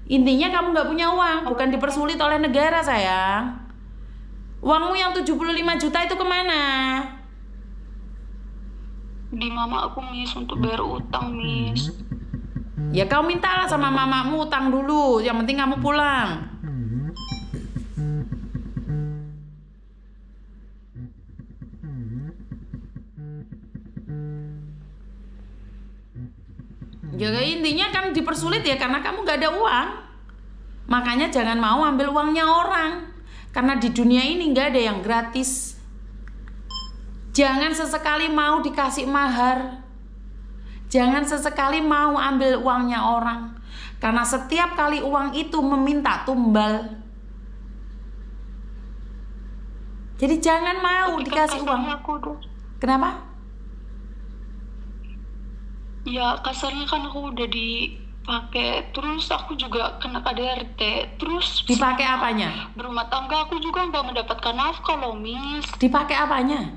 Intinya kamu nggak punya uang, bukan dipersulit oleh negara sayang. Uangmu yang 75 juta itu kemana? Di mama aku, Miss, untuk bayar utang, Miss. Ya kau mintalah sama mamamu utang dulu, yang penting kamu pulang. Ya intinya kan dipersulit ya karena kamu gak ada uang. Makanya jangan mau ambil uangnya orang. Karena di dunia ini gak ada yang gratis. Jangan sesekali mau dikasih mahar. Jangan sesekali mau ambil uangnya orang. Karena setiap kali uang itu meminta tumbal. Jadi jangan mau dikasih uang. Kenapa? Ya kasarnya kan aku udah dipakai, terus aku juga kena KDRT, terus dipakai apanya? Berumah tangga aku juga nggak mendapatkan nafkah loh, Miss. Dipakai apanya?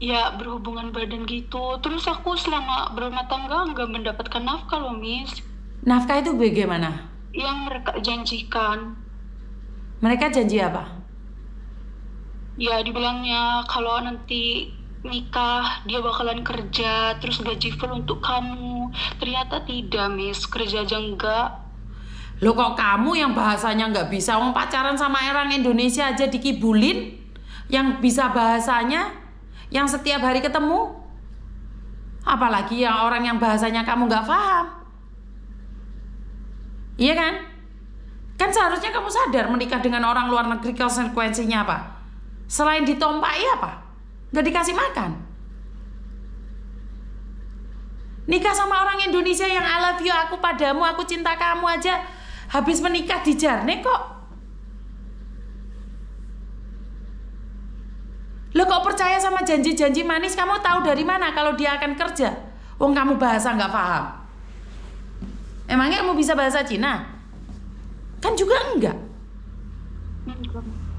Ya berhubungan badan gitu, terus aku selama berumah tangga nggak mendapatkan nafkah loh, Miss. Nafkah itu bagaimana? Yang mereka janjikan. Mereka janji apa? Ya dibilangnya kalau nanti nikah dia bakalan kerja terus gaji full untuk kamu. Ternyata tidak, Miss, kerja aja enggak. Loh kok kamu yang bahasanya nggak bisa? Wong pacaran sama orang Indonesia aja dikibulin. Yang bisa bahasanya, yang setiap hari ketemu. Apalagi yang orang yang bahasanya kamu nggak paham. Iya kan? Kan seharusnya kamu sadar menikah dengan orang luar negeri konsekuensinya apa? Selain ditompai apa? Gak dikasih makan. Nikah sama orang Indonesia yang I love you, aku padamu, aku cinta kamu aja. Habis menikah dijarne kok. Lo kok percaya sama janji-janji manis? Kamu tahu dari mana kalau dia akan kerja? Wong kamu bahasa nggak paham. Emangnya kamu bisa bahasa Cina? Kan juga enggak.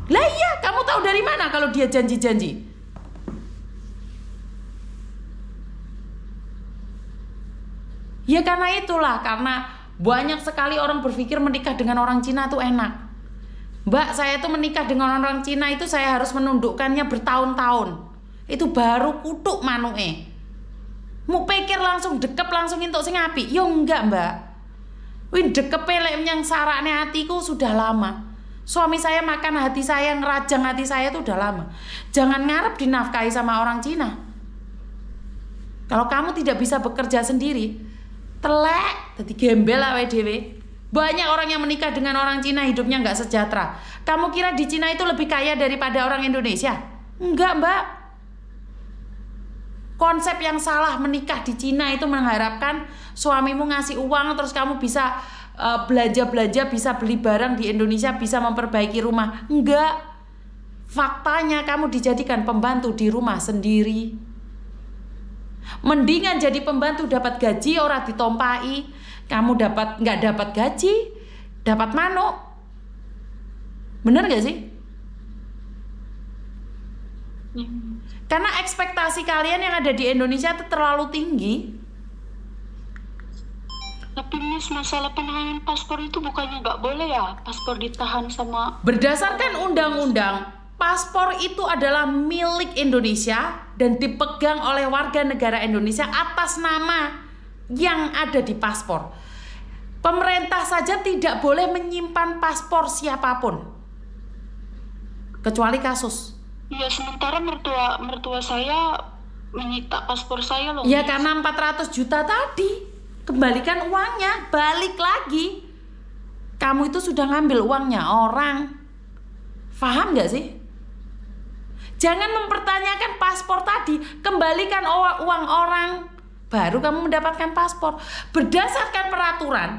Lah iya, kamu tahu dari mana kalau dia janji-janji? Ya karena itulah, karena banyak sekali orang berpikir menikah dengan orang Cina tuh enak. Mbak, saya tuh menikah dengan orang Cina itu saya harus menundukkannya bertahun-tahun. Itu baru kutuk manue. Mau pikir langsung dekep langsung entuk sing apik. Yo enggak, Mbak. Wih dekep lek yang sarane hatiku sudah lama. Suami saya makan hati saya, ngerajang hati saya itu udah lama. Jangan ngarep dinafkahi sama orang Cina. Kalau kamu tidak bisa bekerja sendiri, telek, jadi gembel awake dhewe. Banyak orang yang menikah dengan orang Cina hidupnya nggak sejahtera. Kamu kira di Cina itu lebih kaya daripada orang Indonesia? Enggak, Mbak. Konsep yang salah menikah di Cina itu mengharapkan suamimu ngasih uang terus kamu bisa belanja-belanja, bisa beli barang di Indonesia, bisa memperbaiki rumah. Enggak. Faktanya kamu dijadikan pembantu di rumah sendiri. Mendingan jadi pembantu dapat gaji ora ditompai. Kamu nggak dapat gaji, dapat manuk. Bener gak sih? Karena ekspektasi kalian yang ada di Indonesia itu terlalu tinggi. Tapi Miss, masalah penahanan paspor itu bukannya nggak boleh ya? Paspor ditahan sama... Berdasarkan undang-undang, paspor itu adalah milik Indonesia dan dipegang oleh warga negara Indonesia atas nama yang ada di paspor. Pemerintah saja tidak boleh menyimpan paspor siapapun kecuali kasus. Ya sementara mertua saya menyita paspor saya loh. Ya karena 400 juta tadi. Kembalikan uangnya, balik lagi. Kamu itu sudah ngambil uangnya orang. Paham gak sih? Jangan mempertanyakan paspor tadi. Kembalikan uang orang, baru kamu mendapatkan paspor. Berdasarkan peraturan,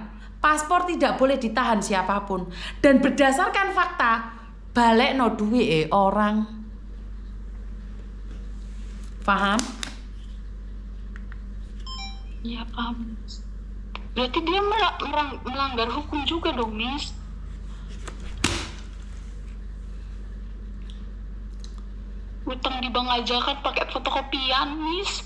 paspor tidak boleh ditahan siapapun. Dan berdasarkan fakta, balik no duit orang. Paham? Ya paham. Berarti dia melanggar hukum juga dong, Miss. Utang di bank aja kan pakai fotokopian, Miss.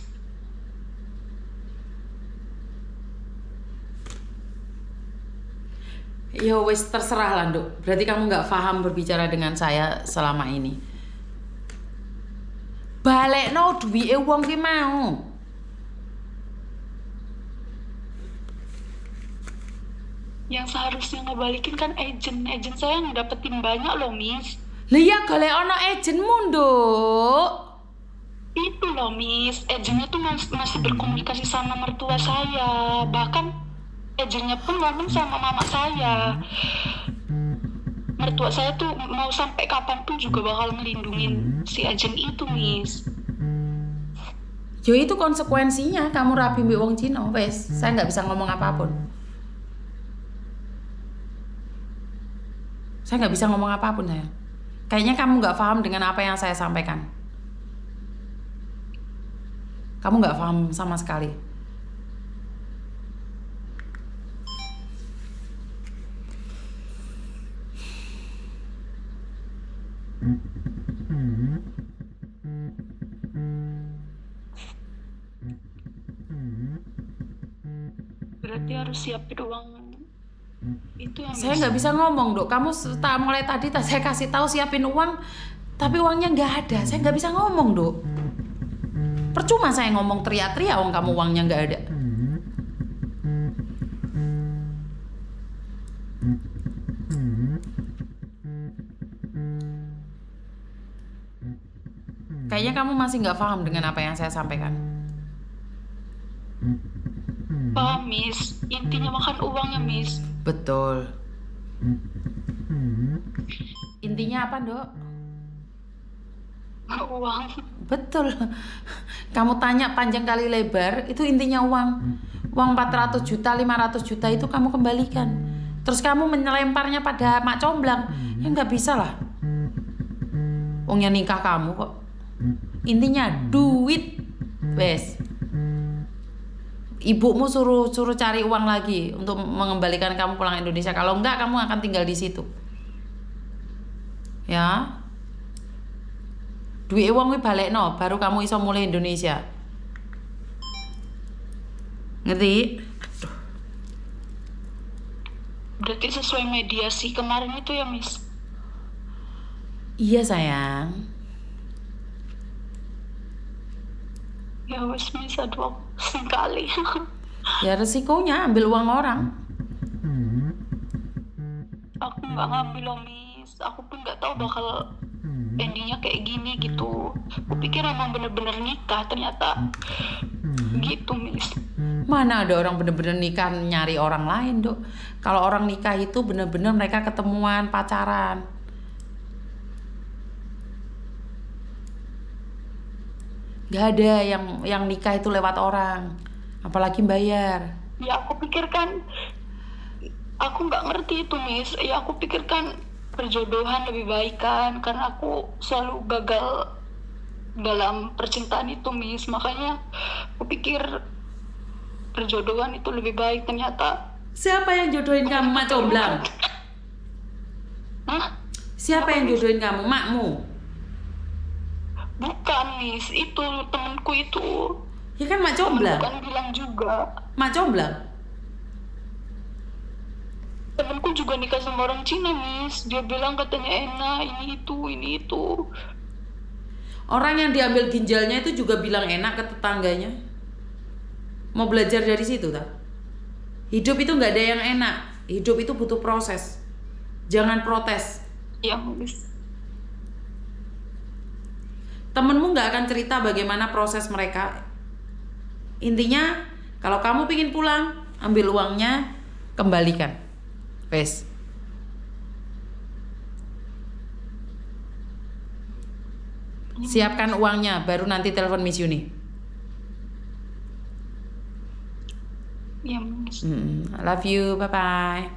Ya wis terserah lah, Nduk. Berarti kamu nggak paham berbicara dengan saya selama ini. Balekno duwike wong ki mau. Yang seharusnya ngebalikin kan agent saya ngedapetin banyak loh, Miss. Lah ya golek ono agentmu, Nduk. Itu loh, Miss. Agentnya tuh masih berkomunikasi sama mertua saya. Bahkan agentnya pun ngomong sama mama saya. Mertua saya tuh mau sampai kapanpun juga bakal ngelindungin si agent itu, Miss. Yo itu konsekuensinya kamu rapi mbek wong Cina, wes. Saya nggak bisa ngomong apapun. Saya nggak bisa ngomong apapun, saya. Kayaknya kamu nggak paham dengan apa yang saya sampaikan. Kamu nggak paham sama sekali. Berarti harus siapin uang itu yang Saya nggak bisa ngomong, Dok. Kamu mulai tadi saya kasih tahu siapin uang, tapi uangnya nggak ada. Saya nggak bisa ngomong, Dok. Percuma saya ngomong teriak-teriak, kamu uangnya nggak ada. Kayaknya kamu masih nggak paham dengan apa yang saya sampaikan. paham, Miss. Intinya makan uangnya, Miss. Betul. Intinya apa, Dok? Uang. Betul. Kamu tanya panjang kali lebar, itu intinya uang. Uang 400 juta, 500 juta itu kamu kembalikan. Terus kamu menyemparnya pada mak comblang. Ya nggak bisa lah. Uangnya nikah kamu kok. Intinya duit. Wes. Ibumu suruh cari uang lagi untuk mengembalikan kamu pulang Indonesia. Kalau enggak, kamu akan tinggal di situ. Ya. Duit uang balekno, baru kamu iso mulai Indonesia. Ngerti? Berarti sesuai mediasi kemarin itu ya, Miss? Iya, sayang. Ya wes, Miss, aduh sekali. Ya resikonya ambil uang orang. Aku nggak ngambil loh, Miss. Aku pun nggak tahu bakal endingnya kayak gini gitu. Aku pikir emang bener-bener nikah, ternyata gitu, Miss. Mana ada orang bener-bener nikah nyari orang lain, Dok. Kalau orang nikah itu bener-bener mereka ketemuan, pacaran. Gak ada yang nikah itu lewat orang, apalagi bayar. Ya aku pikirkan, aku nggak ngerti itu, Miss. Ya aku pikirkan perjodohan lebih baik kan, karena aku selalu gagal dalam percintaan itu, Miss. Makanya aku pikir perjodohan itu lebih baik. Ternyata Siapa yang jodohin kamu, mak comblang? Hah? Siapa yang jodohin kamu, makmu? Bukan, Miss. Itu temanku itu. Ya kan mak comblang. Bukan bilang juga. Mak comblang. Temanku juga nikah sama orang Cina, Miss. Dia bilang katanya enak, ini itu. Orang yang diambil ginjalnya itu juga bilang enak ke tetangganya. Mau belajar dari situ, tak? Hidup itu nggak ada yang enak. Hidup itu butuh proses. Jangan protes. Ya, Miss. Temenmu nggak akan cerita bagaimana proses mereka. Intinya, kalau kamu pingin pulang, ambil uangnya, kembalikan. Wes. Siapkan uangnya, baru nanti telepon Miss Yuni. Ya, Miss. I love you, bye-bye.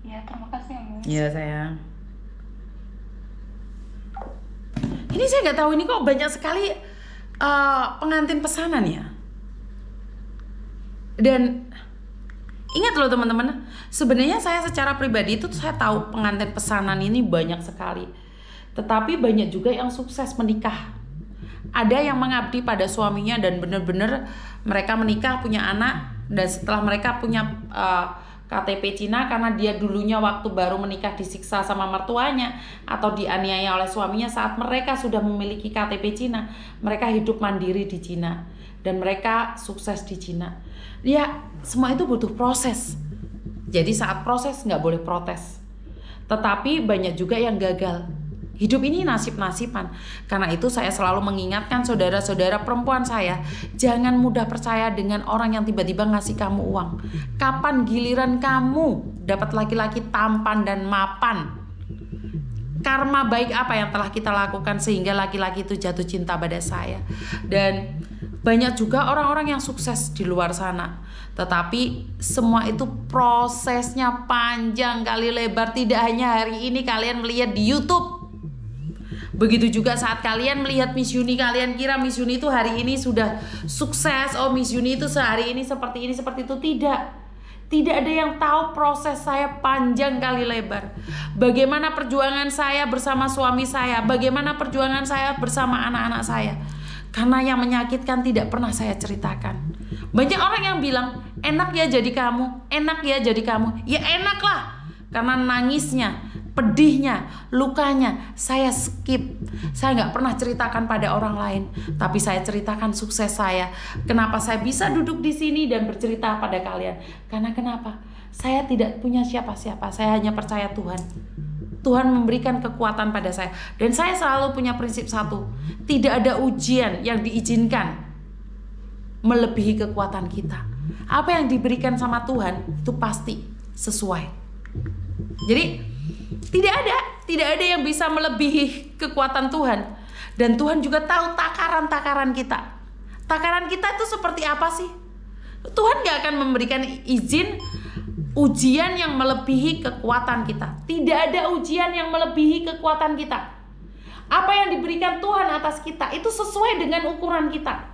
Ya, terima kasih, Miss. Iya, sayang. Ini saya nggak tahu, ini kok banyak sekali pengantin pesanan ya. Dan ingat loh teman-teman, sebenarnya saya secara pribadi itu saya tahu pengantin pesanan ini banyak sekali. Tetapi banyak juga yang sukses menikah. Ada yang mengabdi pada suaminya dan benar-benar mereka menikah, punya anak, dan setelah mereka punya KTP Cina karena dia dulunya waktu baru menikah disiksa sama mertuanya atau dianiaya oleh suaminya. Saat mereka sudah memiliki KTP Cina, mereka hidup mandiri di Cina dan mereka sukses di Cina. Ya, semua itu butuh proses. Jadi saat proses nggak boleh protes. Tetapi banyak juga yang gagal. Hidup ini nasib-nasiban. Karena itu saya selalu mengingatkan saudara-saudara perempuan saya, jangan mudah percaya dengan orang yang tiba-tiba ngasih kamu uang. Kapan giliran kamu dapat laki-laki tampan dan mapan? Karma baik apa yang telah kita lakukan sehingga laki-laki itu jatuh cinta pada saya? Dan banyak juga orang-orang yang sukses di luar sana. Tetapi semua itu prosesnya panjang kali lebar. Tidak hanya hari ini kalian melihat di YouTube. Begitu juga saat kalian melihat Miss Yuni, kalian kira Miss Yuni itu hari ini sudah sukses. Oh, Miss Yuni itu sehari ini, seperti itu. Tidak ada yang tahu proses saya panjang kali lebar. Bagaimana perjuangan saya bersama suami saya, bagaimana perjuangan saya bersama anak-anak saya. Karena yang menyakitkan tidak pernah saya ceritakan. Banyak orang yang bilang, enak ya jadi kamu, enak ya jadi kamu. Ya enak lah, karena nangisnya, pedihnya, lukanya saya skip. Saya gak pernah ceritakan pada orang lain, tapi saya ceritakan sukses saya. Kenapa saya bisa duduk di sini dan bercerita pada kalian? Karena kenapa? Saya tidak punya siapa-siapa, saya hanya percaya Tuhan. Tuhan memberikan kekuatan pada saya. Dan saya selalu punya prinsip satu, tidak ada ujian yang diizinkan melebihi kekuatan kita. Apa yang diberikan sama Tuhan itu pasti sesuai. Jadi tidak ada yang bisa melebihi kekuatan Tuhan. Dan Tuhan juga tahu takaran-takaran kita. Takaran kita itu seperti apa sih? Tuhan gak akan memberikan izin ujian yang melebihi kekuatan kita. Tidak ada ujian yang melebihi kekuatan kita. Apa yang diberikan Tuhan atas kita itu sesuai dengan ukuran kita.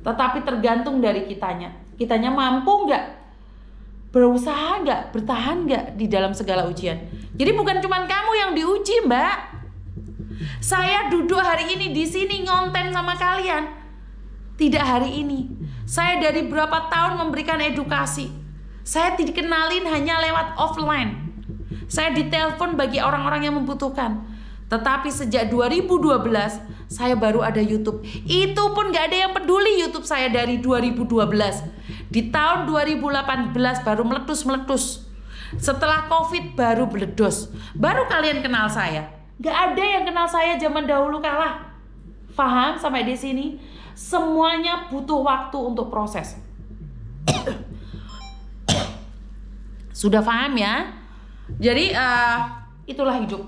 Tetapi tergantung dari kitanya. Kitanya mampu gak? Berusaha gak? Bertahan gak di dalam segala ujian? Jadi bukan cuma kamu yang diuji, Mbak. Saya duduk hari ini di sini ngonten sama kalian. Tidak hari ini. Saya dari berapa tahun memberikan edukasi. Saya dikenalin hanya lewat offline. Saya ditelepon bagi orang-orang yang membutuhkan. Tetapi sejak 2012 saya baru ada YouTube. Itu pun gak ada yang peduli YouTube saya dari 2012. Di tahun 2018 baru meletus. Setelah COVID baru meledos. Baru kalian kenal saya. Gak ada yang kenal saya zaman dahulu kala. Paham sampai di sini? Semuanya butuh waktu untuk proses. Sudah paham ya? Jadi itulah hidup.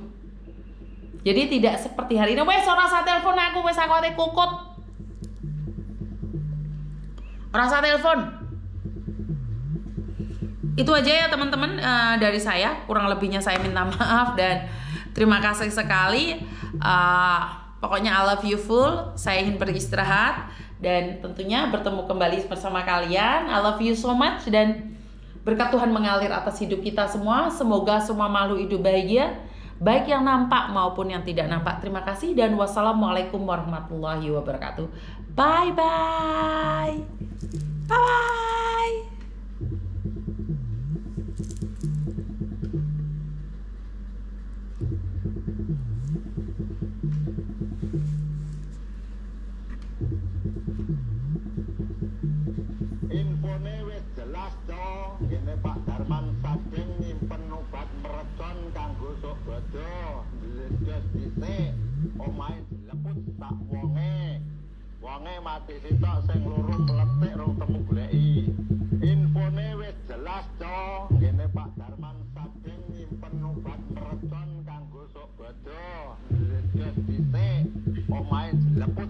Jadi tidak seperti hari ini. Wes ora usah telepon aku, wes aku ate kukut. Ora usah telepon. Itu aja ya teman-teman dari saya. Kurang lebihnya saya minta maaf dan terima kasih sekali. Pokoknya I love you full. Saya ingin beristirahat dan tentunya bertemu kembali bersama kalian. I love you so much dan berkat Tuhan mengalir atas hidup kita semua. Semoga semua makhluk hidup bahagia, baik yang nampak maupun yang tidak nampak. Terima kasih dan wassalamualaikum warahmatullahi wabarakatuh. Bye bye. Bye bye. Infone wis jelas to, ngene Pak Darman Sading nyimpen obat merecon kanggo sok bodo, ndledes dhisik, omahe dileput tak wonge. Wonge mati sitok sing loro meletik rong temu goleki. Infone wis jelas to, ngene Pak Darman Sading nyimpen obat merecon kanggo sok bodo, ndledes dhisik, omahe dileput.